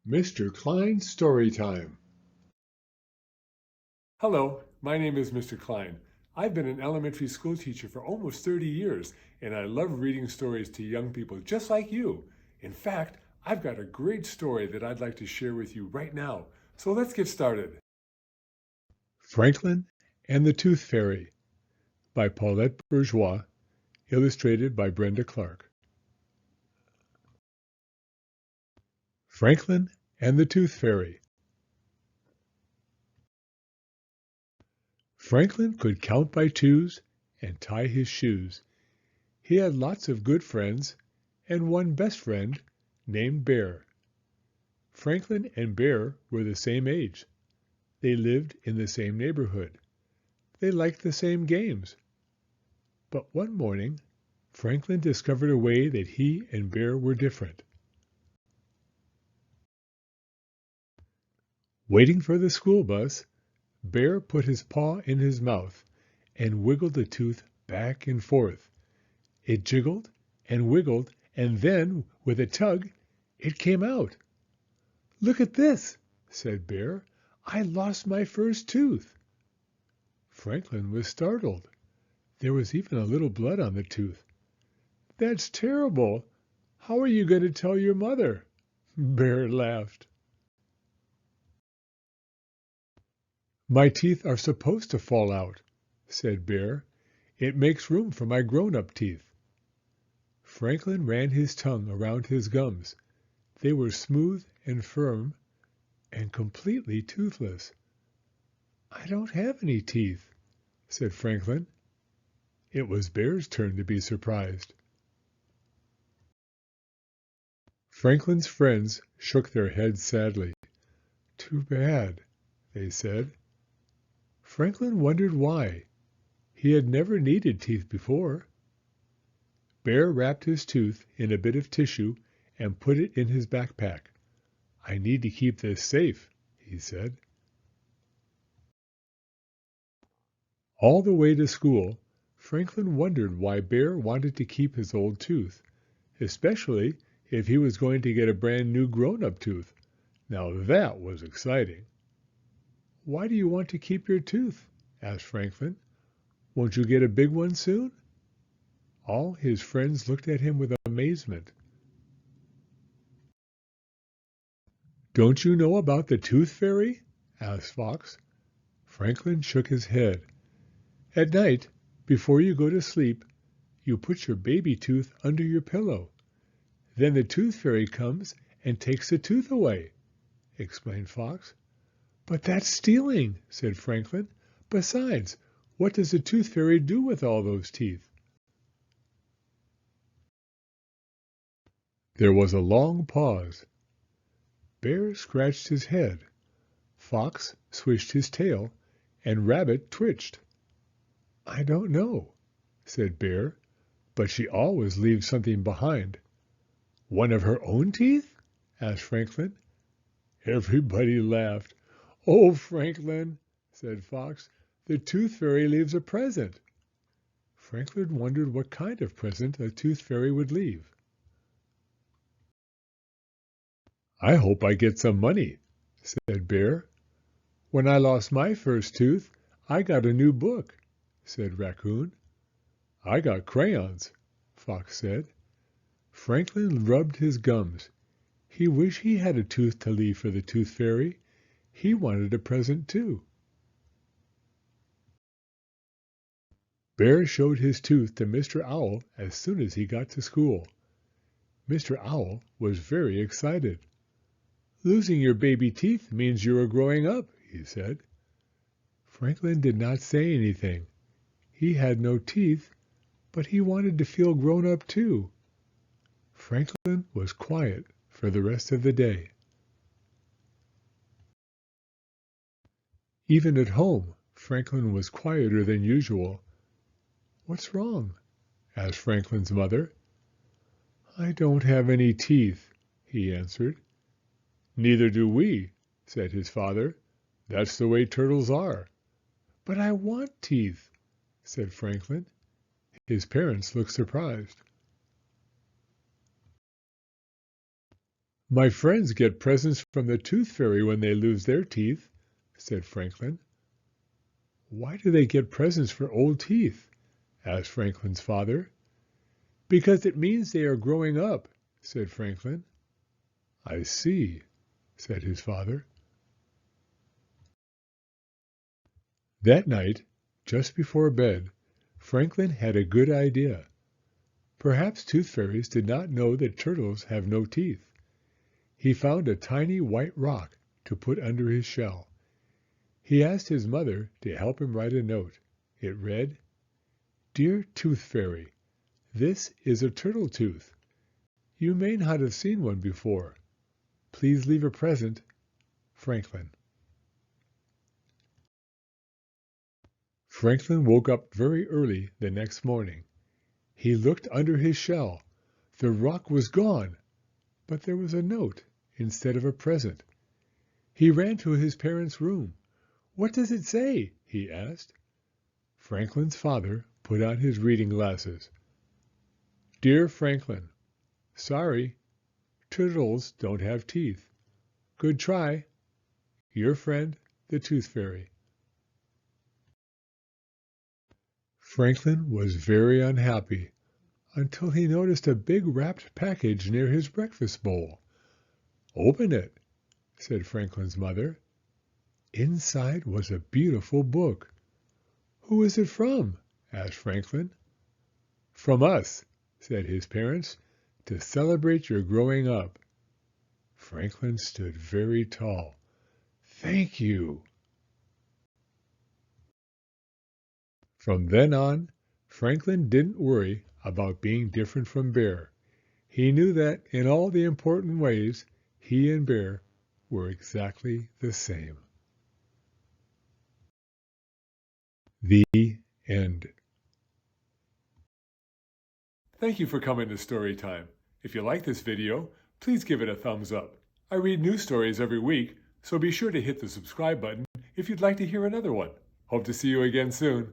Mr. Klein's Story Time. Hello, my name is Mr. Klein. I've been an elementary school teacher for almost 30 years, and I love reading stories to young people just like you. In fact, I've got a great story that I'd like to share with you right now. So let's get started. Franklin and the Tooth Fairy by Paulette Bourgeois, illustrated by Brenda Clark. Franklin and the Tooth Fairy. Franklin could count by twos and tie his shoes. He had lots of good friends and one best friend named Bear. Franklin and Bear were the same age. They lived in the same neighborhood. They liked the same games. But one morning, Franklin discovered a way that he and Bear were different. Waiting for the school bus, Bear put his paw in his mouth and wiggled the tooth back and forth. It jiggled and wiggled, and then, with a tug, it came out. "Look at this," said Bear. "I lost my first tooth." Franklin was startled. There was even a little blood on the tooth. "That's terrible. How are you going to tell your mother?" Bear laughed. "My teeth are supposed to fall out," said Bear. "It makes room for my grown-up teeth." Franklin ran his tongue around his gums. They were smooth and firm and completely toothless. "I don't have any teeth," said Franklin. It was Bear's turn to be surprised. Franklin's friends shook their heads sadly. "Too bad," they said. Franklin wondered why. He had never needed teeth before. Bear wrapped his tooth in a bit of tissue and put it in his backpack. "I need to keep this safe," he said. All the way to school, Franklin wondered why Bear wanted to keep his old tooth, especially if he was going to get a brand new grown-up tooth. Now that was exciting. "Why do you want to keep your tooth?" asked Franklin. "Won't you get a big one soon?" All his friends looked at him with amazement. "Don't you know about the Tooth Fairy?" asked Fox. Franklin shook his head. "At night, before you go to sleep, you put your baby tooth under your pillow. Then the Tooth Fairy comes and takes the tooth away," explained Fox. "But that's stealing," said Franklin. "Besides, what does the Tooth Fairy do with all those teeth?" There was a long pause. Bear scratched his head, Fox swished his tail, and Rabbit twitched. "I don't know," said Bear, "but she always leaves something behind." "One of her own teeth?" asked Franklin. Everybody laughed. "Oh, Franklin," said Fox, "the Tooth Fairy leaves a present." Franklin wondered what kind of present a Tooth Fairy would leave. "I hope I get some money," said Bear. "When I lost my first tooth, I got a new book," said Raccoon. "I got crayons," Fox said. Franklin rubbed his gums. He wished he had a tooth to leave for the Tooth Fairy. He wanted a present too. Bear showed his tooth to Mr. Owl as soon as he got to school. Mr. Owl was very excited. "Losing your baby teeth means you are growing up," he said. Franklin did not say anything. He had no teeth, but he wanted to feel grown up too. Franklin was quiet for the rest of the day. Even at home, Franklin was quieter than usual. "What's wrong?" asked Franklin's mother. "I don't have any teeth," he answered. "Neither do we," said his father. "That's the way turtles are." "But I want teeth," said Franklin. His parents looked surprised. My friends get presents from the Tooth Fairy when they lose their teeth, said Franklin. Why do they get presents for old teeth? Asked Franklin's father. Because it means they are growing up, said Franklin. I see, said his father. That night, just before bed, Franklin had a good idea. Perhaps tooth fairies did not know that turtles have no teeth. He found a tiny white rock to put under his shell. He asked his mother to help him write a note. It read, Dear Tooth Fairy, this is a turtle tooth. You may not have seen one before. Please leave a present, Franklin. Franklin woke up very early the next morning. He looked under his shell. The rock was gone, but there was a note instead of a present. He ran to his parents' room. What does it say? He asked. Franklin's father put on his reading glasses. Dear Franklin, sorry, turtles don't have teeth. Good try. Your friend, the Tooth Fairy. Franklin was very unhappy until he noticed a big wrapped package near his breakfast bowl. Open it, said Franklin's mother. Inside was a beautiful book. Who is it from? Asked Franklin. From us, said his parents, to celebrate your growing up. Franklin stood very tall. Thank you. From then on, Franklin didn't worry about being different from Bear. He knew that in all the important ways, he and Bear were exactly the same. The end. Thank you for coming to Storytime. If you like this video, please give it a thumbs up. I read new stories every week, so be sure to hit the subscribe button if you'd like to hear another one. Hope to see you again soon.